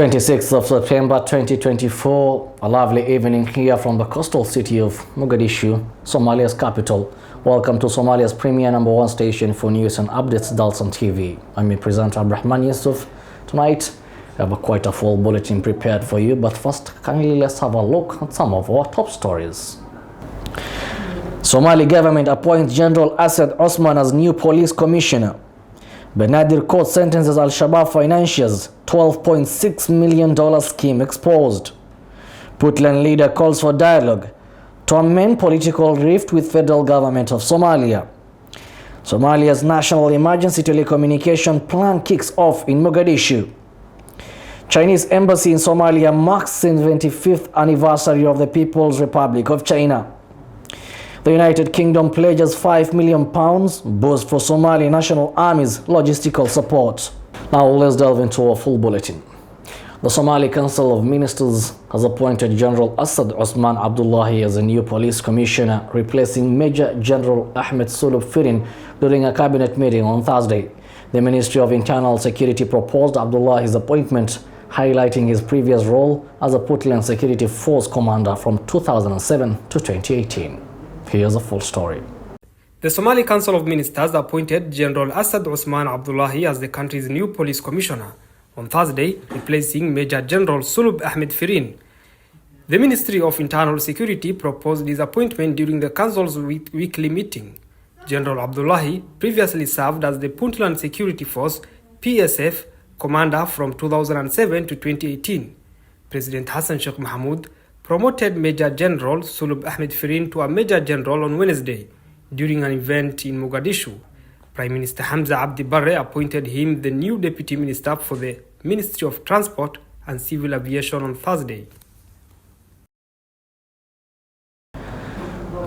26th of September 2024, a lovely evening here from the coastal city of Mogadishu, Somalia's capital. Welcome to Somalia's premier #1 station for news and updates, Dalsan TV. I'm your presenter Abdurrahman Yusuf. Tonight, we have quite a full bulletin prepared for you, but first, kindly let's have a look at some of our top stories. Somali government appoints General Asad Osman as new police commissioner. Benadir court sentences Al-Shabaab financiers $12.6 million scheme exposed. Puntland leader calls for dialogue to amend political rift with federal government of Somalia. Somalia's national emergency telecommunication plan kicks off in Mogadishu. Chinese embassy in Somalia marks the 75th anniversary of the People's Republic of China. The United Kingdom pledges £5 million boost for Somali National Army's logistical support. Now let's delve into a full bulletin. The Somali Council of Ministers has appointed General Asad Osman Abdullahi as a new police commissioner, replacing Major General Ahmed Sulub Firin during a cabinet meeting on Thursday. The Ministry of Internal Security proposed Abdullahi's appointment, highlighting his previous role as a Puntland Security Force commander from 2007 to 2018. Here's a full story. The Somali Council of Ministers appointed General Asad Osman Abdullahi as the country's new police commissioner on Thursday, replacing Major General Sulub Ahmed Firin. The Ministry of Internal Security proposed his appointment during the Council's weekly meeting. General Abdullahi previously served as the Puntland Security Force (PSF) commander from 2007 to 2018. President Hassan Sheikh Mohamud promoted Major General Sulub Ahmed Firin to a Major General on Wednesday during an event in Mogadishu. Prime Minister Hamza Abdi Barre appointed him the new Deputy Minister for the Ministry of Transport and Civil Aviation on Thursday.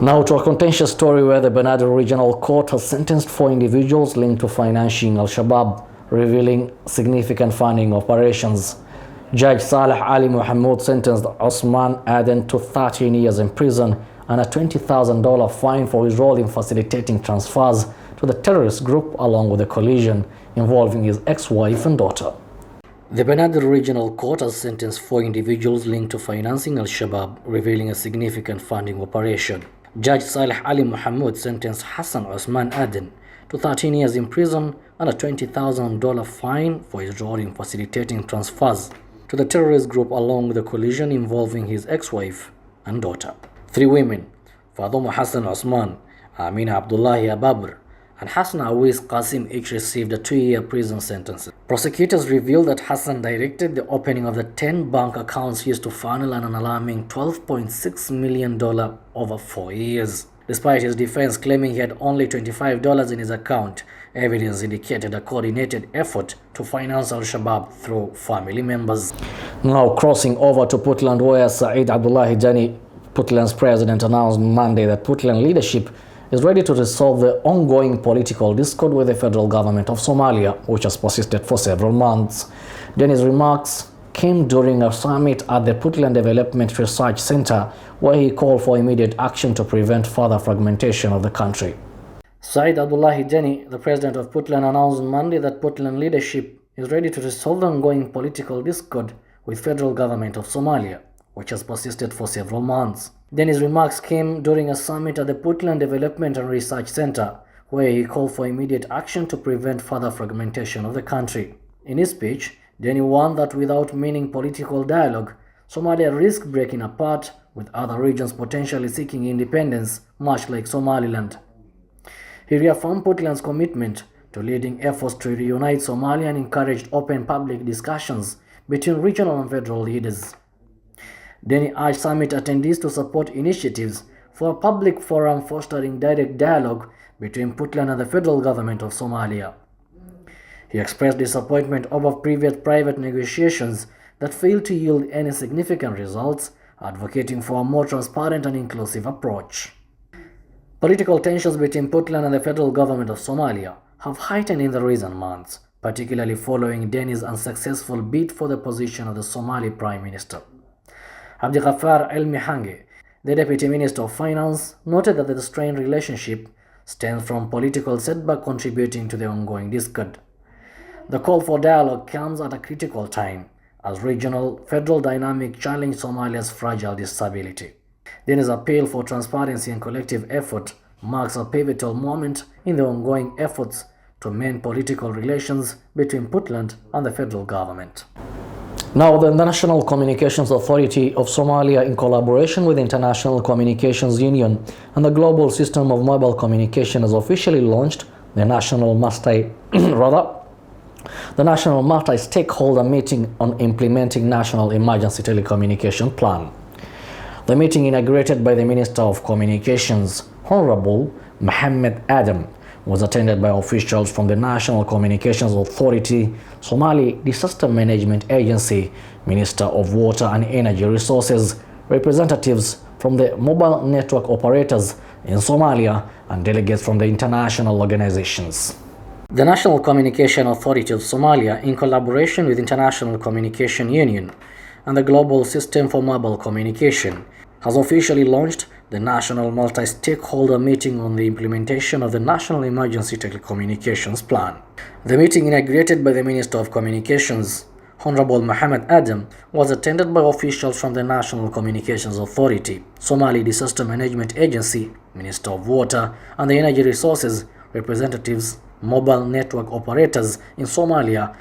Now to a contentious story where the Benadir Regional Court has sentenced 4 individuals linked to financing Al-Shabaab, revealing significant funding operations. Judge Saleh Ali Mohammed sentenced Osman Aden to 13 years in prison and a $20,000 fine for his role in facilitating transfers to the terrorist group, along with a collision involving his ex-wife and daughter. The Benadir Regional Court has sentenced 4 individuals linked to financing Al-Shabaab, revealing a significant funding operation. Judge Saleh Ali Mohammed sentenced Hassan Osman Aden to 13 years in prison and a $20,000 fine for his role in facilitating transfers to the terrorist group, along with a collision involving his ex-wife and daughter. 3 women, Faduma Hassan Osman, Amina Abdullahi Ababr, and Hassan Awis Qasim, each received a 2-year prison sentence. Prosecutors revealed that Hassan directed the opening of the 10 bank accounts used to funnel an alarming $12.6 million over 4 years. Despite his defense claiming he had only $25 in his account, evidence indicated a coordinated effort to finance Al-Shabaab through family members. Now crossing over to Puntland, where Saeed Abdullahi Jani, Puntland's president, announced Monday that Puntland leadership is ready to resolve the ongoing political discord with the federal government of Somalia, which has persisted for several months. Jani's remarks came during a summit at the Puntland Development Research Center, where he called for immediate action to prevent further fragmentation of the country. Saeed Abdullahi Jani, the president of Puntland, announced Monday that Puntland leadership is ready to resolve the ongoing political discord with federal government of Somalia, which has persisted for several months. Jani's remarks came during a summit at the Puntland Development and Research Center, where he called for immediate action to prevent further fragmentation of the country. In his speech, Jani warned that without meaningful political dialogue, Somalia risks breaking apart, with other regions potentially seeking independence, much like Somaliland. He reaffirmed Puntland's commitment to leading efforts to reunite Somalia and encouraged open public discussions between regional and federal leaders. Jani urged summit attendees to support initiatives for a public forum fostering direct dialogue between Puntland and the federal government of Somalia. He expressed disappointment over previous private negotiations that failed to yield any significant results, advocating for a more transparent and inclusive approach. Political tensions between Puntland and the federal government of Somalia have heightened in the recent months, particularly following Jani's unsuccessful bid for the position of the Somali Prime Minister. Abdi Ghaffar El-Mihange, the Deputy Minister of Finance, noted that the strained relationship stems from political setback contributing to the ongoing discord. The call for dialogue comes at a critical time, as regional federal dynamic challenge Somalia's fragile stability. This appeal for transparency and collective effort marks a pivotal moment in the ongoing efforts to mend political relations between Puntland and the federal government. Now, the National Communications Authority of Somalia, in collaboration with the International Communications Union and the Global System of Mobile Communication, has officially launched the National Multi-Stakeholder Meeting on Implementing National Emergency Telecommunication Plan. The meeting, inaugurated by the Minister of Communications, Honorable Mohammed Adam, was attended by officials from the National Communications Authority, Somali Disaster Management Agency, Minister of Water and Energy Resources, representatives from the mobile network operators in Somalia, and delegates from the international organizations. The National Communication Authority of Somalia, in collaboration with International Communication Union and the Global System for Mobile Communication, has officially launched the National Multi-Stakeholder Meeting on the implementation of the National Emergency Telecommunications Plan. The meeting, inaugurated by the Minister of Communications, Honorable Mohammed Adam, was attended by officials from the National Communications Authority, Somali Disaster Management Agency, Minister of Water and the Energy Resources, representatives, mobile network operators in Somalia.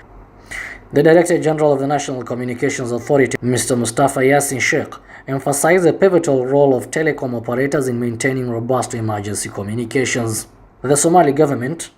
The Director General of the National Communications Authority, Mr. Mustafa Yassin Sheikh, emphasized the pivotal role of telecom operators in maintaining robust emergency communications. The Somali government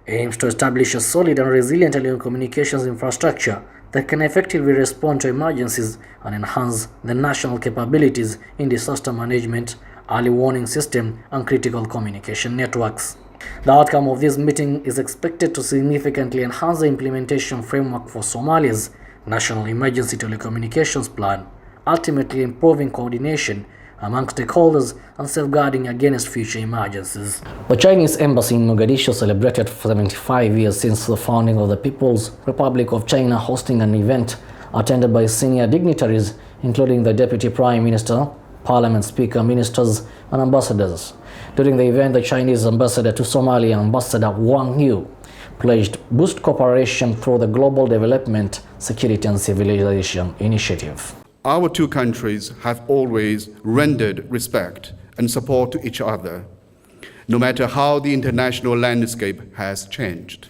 aims to establish a solid and resilient telecommunications infrastructure that can effectively respond to emergencies and enhance the national capabilities in disaster management, early warning system, and critical communication networks. The outcome of this meeting is expected to significantly enhance the implementation framework for Somalia's National Emergency Telecommunications Plan, ultimately improving coordination among stakeholders and safeguarding against future emergencies. The Chinese embassy in Mogadishu celebrated 75 years since the founding of the People's Republic of China, hosting an event attended by senior dignitaries, including the Deputy Prime Minister, Parliament Speaker, ministers, and ambassadors. During the event, the Chinese ambassador to Somalia, Ambassador Wang Yu, pledged boost cooperation through the Global Development, Security and Civilization Initiative. Our two countries have always rendered respect and support to each other, no matter how the international landscape has changed.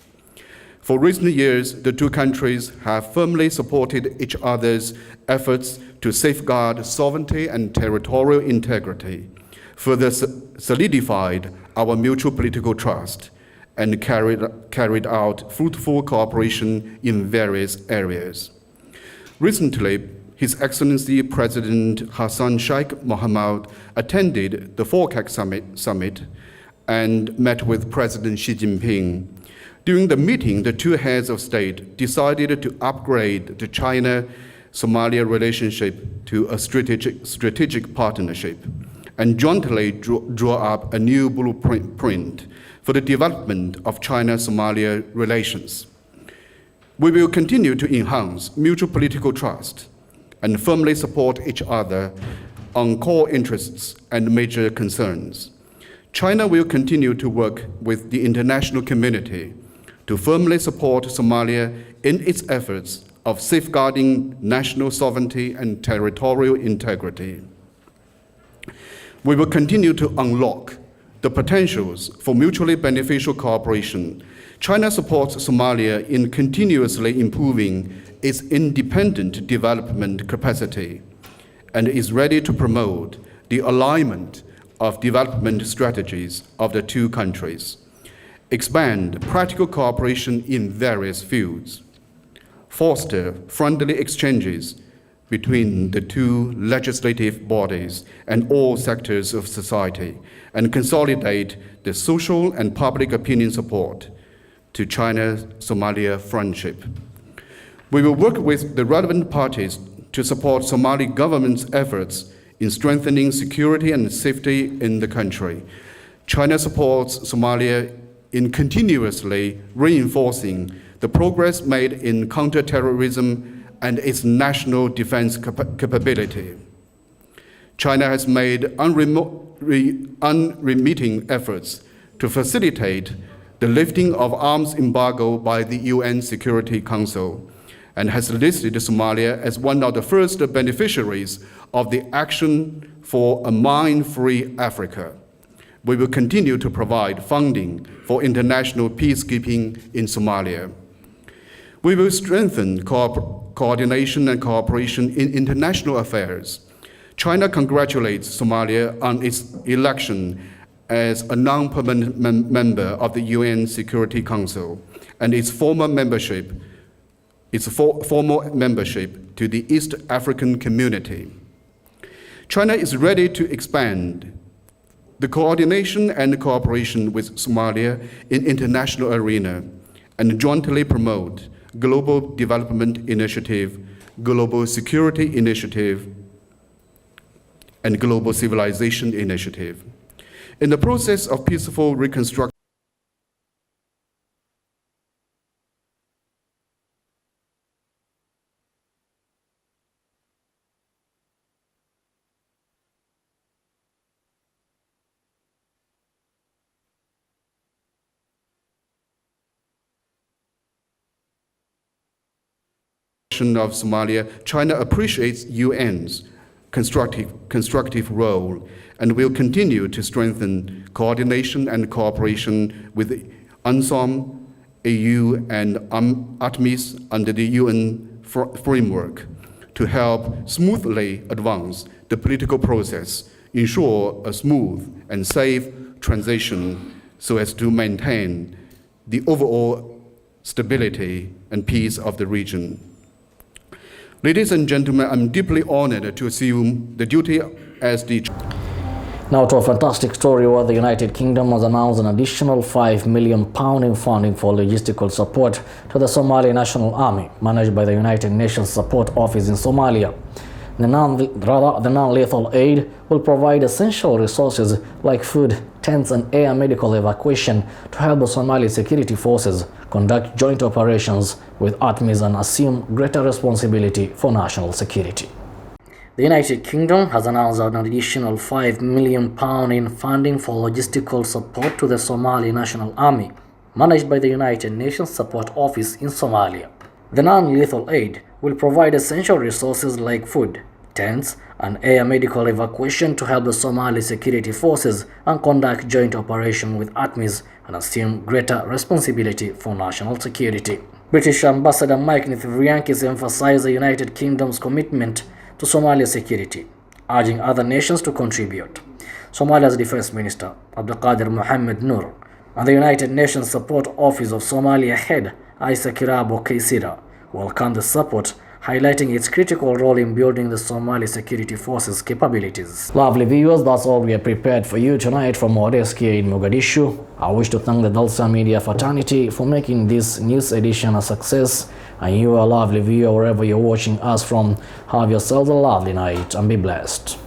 For recent years, the two countries have firmly supported each other's efforts to safeguard sovereignty and territorial integrity, further solidified our mutual political trust, and carried out fruitful cooperation in various areas. Recently, His Excellency President Hassan Sheikh Mohamud attended the FORCAC summit and met with President Xi Jinping. During the meeting, the two heads of state decided to upgrade the China-Somalia relationship to a strategic partnership and jointly draw up a new blueprint for the development of China-Somalia relations. We will continue to enhance mutual political trust and firmly support each other on core interests and major concerns. China will continue to work with the international community to firmly support Somalia in its efforts of safeguarding national sovereignty and territorial integrity. We will continue to unlock the potentials for mutually beneficial cooperation. China supports Somalia in continuously improving its independent development capacity and is ready to promote the alignment of development strategies of the two countries, expand practical cooperation in various fields, foster friendly exchanges between the two legislative bodies and all sectors of society, and consolidate the social and public opinion support to China-Somalia friendship. We will work with the relevant parties to support Somali government's efforts in strengthening security and safety in the country. China supports Somalia in continuously reinforcing the progress made in counterterrorism and its national defense capability. China has made unremitting efforts to facilitate the lifting of arms embargo by the UN Security Council and has listed Somalia as one of the first beneficiaries of the Action for a Mine-Free Africa. We will continue to provide funding for international peacekeeping in Somalia. We will strengthen coordination and cooperation in international affairs. China congratulates Somalia on its election as a non-permanent member of the UN Security Council and its formal membership to the East African Community. China is ready to expand the coordination and cooperation with Somalia in international arena and jointly promote Global Development Initiative, Global Security Initiative, and Global Civilization Initiative. In the process of peaceful reconstruction, of Somalia, China appreciates UN's constructive role and will continue to strengthen coordination and cooperation with UNSOM, AU, and ATMIS under the UN framework to help smoothly advance the political process, ensure a smooth and safe transition so as to maintain the overall stability and peace of the region. Ladies and gentlemen, I'm deeply honored to assume the duty as the... Now to a fantastic story where the United Kingdom has announced an additional £5 million in funding for logistical support to the Somali National Army, managed by the United Nations Support Office in Somalia. The non-lethal aid will provide essential resources like food, tents and air medical evacuation to help the Somali security forces conduct joint operations with ATMIS and assume greater responsibility for national security. The United Kingdom has announced an additional £5 million in funding for logistical support to the Somali National Army, managed by the United Nations Support Office in Somalia. The non-lethal aid will provide essential resources like food, tents, and air medical evacuation to help the Somali security forces and conduct joint operation with ATMIS and assume greater responsibility for national security. British Ambassador Mike Nithivriankis emphasized the United Kingdom's commitment to Somalia security, urging other nations to contribute. Somalia's Defense Minister Abdulqadir Mohammed Noor and the United Nations Support Office of Somalia head Isa Kirabo Kaisira welcomed the support, highlighting its critical role in building the Somali security forces' capabilities. Lovely viewers, that's all we have prepared for you tonight from our desk here in Mogadishu. I wish to thank the Dalsan Media fraternity for making this news edition a success. And you, a lovely viewer, wherever you're watching us from, have yourselves a lovely night and be blessed.